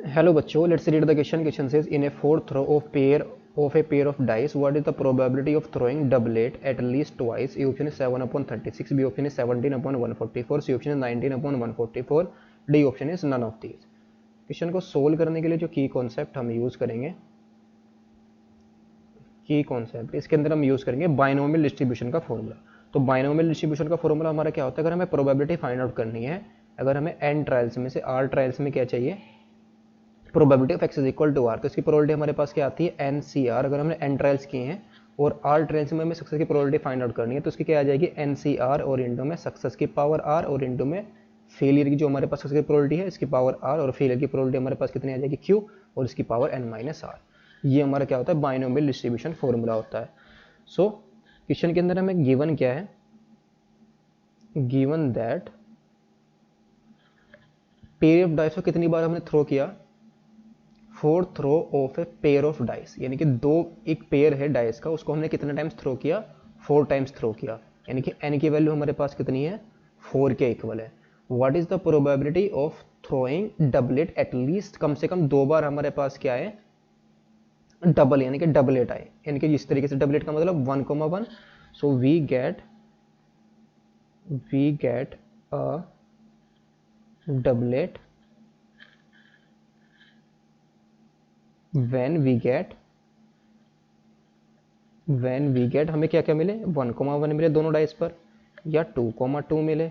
Hello बच्चों, let's read the question. Question says in a fourth throw of a pair of dice, what is the probability of throwing doublet at least twice? A option is 7 upon 36, B option is 17 upon 144, C option is 19 upon 144, D option is none of these. Question को solve करने के लिए जो की concept हम use करेंगे, की concept इसके अंदर हम यूज करेंगे बाइनोमियल डिस्ट्रीब्यूशन का फॉर्मूला. तो बाइनोमियल डिस्ट्रीब्यूशन का फॉर्मूला हमारा क्या होता है? अगर हमें प्रोबेबिलिटी फाइंड आउट करनी है, अगर हमें n ट्रायल्स में से r ट्रायल्स में क्या चाहिए, probability of X is equal to R, तो इसकी प्रोबेबिलिटी हमारे पास क्या आती है? N C R. अगर हमने एन ट्रायल्स किए हैं और आर ट्रायल्स में हमें सक्सेस की प्रोबेबिलिटी फाइंड आउट करनी है, तो उसकी क्या आ जाएगी? एन सी आर और इंटू में सक्सेस की पावर आर और इंटू में फेलियर की जो हमारे पास सक्सेस की प्रोबेबिलिटी है इसकी पावर आर और फेलियर की प्रोबेबिलिटी हमारे पास कितनी आ जाएगी? क्यू और इसकी पावर एन माइनस आर. ये हमारा क्या होता है? बाइनोमियल डिस्ट्रीब्यूशन फॉर्मूला होता है. सो क्वेश्चन के अंदर हमें गिवन क्या है? Given that pair of dice को कितनी बार हमने थ्रो किया? Fourth throw of a pair of dice, यानी कि एक पेयर है डाइस का, उसको हमने कितने टाइम्स थ्रो किया? 4 टाइम्स थ्रो किया, यानी कि एन की वैल्यू हमारे पास कितनी है? 4 के इक्वल है. What is the probability of throwing doublet at least, कम से कम 2 बार हमारे पास क्या है? डबल, यानी कि डबलेट आए, यानी कि जिस तरीके से डबलेट का मतलब 1,1. So we get a doublet when we get हमें क्या क्या मिले? 1,1 मिले दोनों डाइस पर, या 2,2 मिले,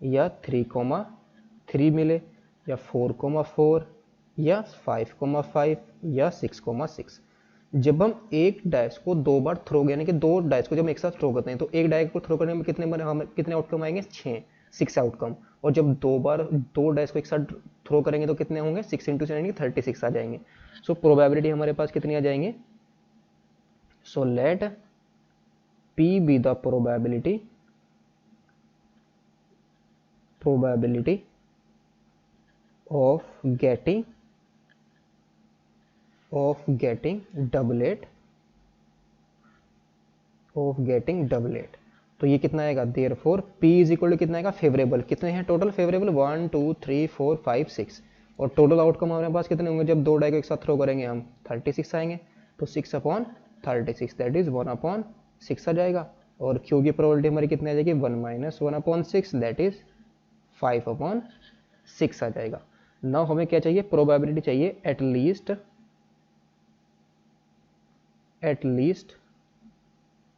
या 3,3 मिले, या 4,4, या 5,5, या 6,6. जब हम एक डाइस को 2 बार थ्रो, यानी कि 2 डाइस को जब हम एक साथ थ्रो करते हैं, तो एक डाइस को थ्रो करने में कितने आउटकम आएंगे? 6 आउटकम. और जब 2 बार 2 डाइस को एक साथ थ्रो करेंगे तो कितने होंगे? 6 इंटू 7 36 आ जाएंगे. सो प्रोबेबिलिटी हमारे पास कितनी आ जाएंगे? So let P be the probability of getting doublet. तो ये कितना आएगा? Therefore P is equal to कितना आएगा? फेवरेबल. कितने हैं टोटल फेवरेबल? 1 2 3 4 5 6. और टोटल आउटकम हमारे पास कितने होंगे जब 2 डाई को एक साथ थ्रो करेंगे? हम 36 आएंगे. तो 6 अपॉन 36 दैट इज 1 अपॉन 6 आ जाएगा. और क्यू की प्रोबेबिलिटी हमारी कितनी आ जाएगी? 1 minus 1 upon 6 that is 5 upon 6 आ जाएगा. नाउ हमें क्या चाहिए? प्रोबेबिलिटी चाहिए एटलीस्ट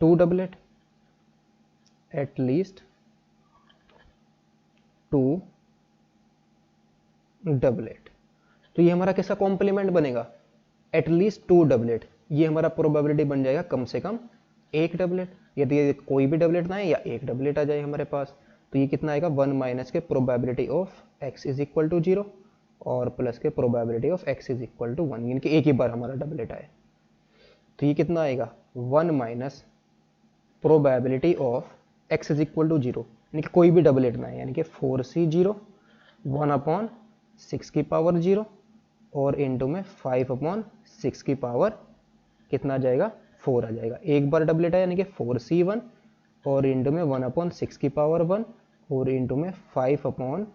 2 डबलेट, एटलीस्ट 2 डबलेट. तो ये हमारा कैसा कॉम्प्लीमेंट बनेगा? At least 2 doublet. ये हमारा प्रोबेबिलिटी बन जाएगा कम से कम एक डबलेट, यदि कोई भी डबलेट ना है या एक डबलेट आ जाए हमारे पास. तो ये कितना आएगा? 1 माइनस के probability of X is equal to 0 और प्लस के probability of X is equal to 1, यानी कि एक ही बार हमारा डबलेट आए. तो ये कितना आएगा? 1 minus probability of X is equal to 0, यानी कि कोई भी डबलेट ना है, यानी कि 4c 0 1 अपॉन 6 की पावर 0 और इंटू में 5 अपॉन 6 की पावर कितना आ जाएगा? 4 आ जाएगा. एक बार डबलेट है यानी कि 4c1 और इंटू में 1 अपॉन 6 की पावर 1 और इंटू में 5 अपॉन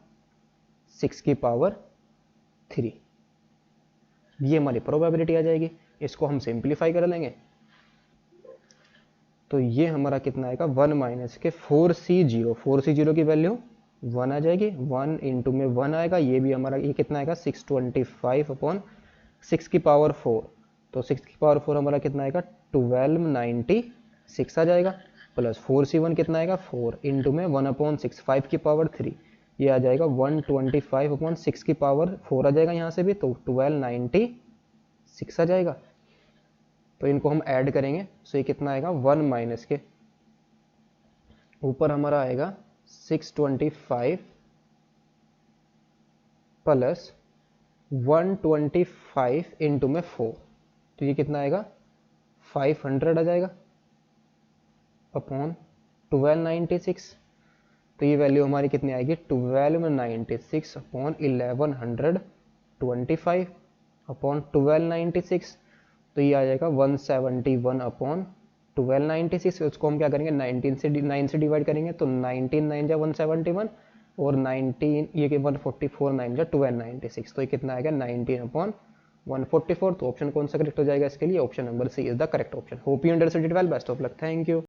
6 की पावर 3. ये हमारी प्रोबेबिलिटी आ जाएगी. इसको हम सिंप्लीफाई कर लेंगे तो ये हमारा कितना आएगा? 1 माइनस के 4c0 की वैल्यू 1 आ जाएगी. 1 इंटू में 1 आएगा, ये भी हमारा ये कितना आएगा? 625 अपॉन 6 की पावर 4. तो 6 की पावर 4 हमारा कितना आएगा? 1296 आ जाएगा. प्लस 4c1 कितना आएगा? 4 इंटू में 1 अपॉन 6 5 की पावर 3, ये आ जाएगा 125 अपॉन 6 की पावर 4 आ जाएगा यहाँ से भी, तो 1296 आ जाएगा. तो इनको हम ऐड करेंगे सो ये कितना आएगा? 1 माइनस के ऊपर हमारा आएगा 625 प्लस 125 इंटू में 4, तो ये कितना आएगा? 500 आ जाएगा अपॉन 1296. तो ये वैल्यू हमारी कितनी आएगी? 1296 अपॉन 1125 अपॉन 1296. तो ये आ जाएगा 171 अपॉन 1296. उसको हम क्या करेंगे? 9 से डिवाइड करेंगे तो 19 9 जा 171 और 19 ये कि 144 9 जा 296, तो ये कितना आएगा 19/144। तो ऑप्शन कौन सा करेक्ट हो जाएगा इसके लिए? Option number C is the correct option. Hope you understood it well, best of luck, thank you.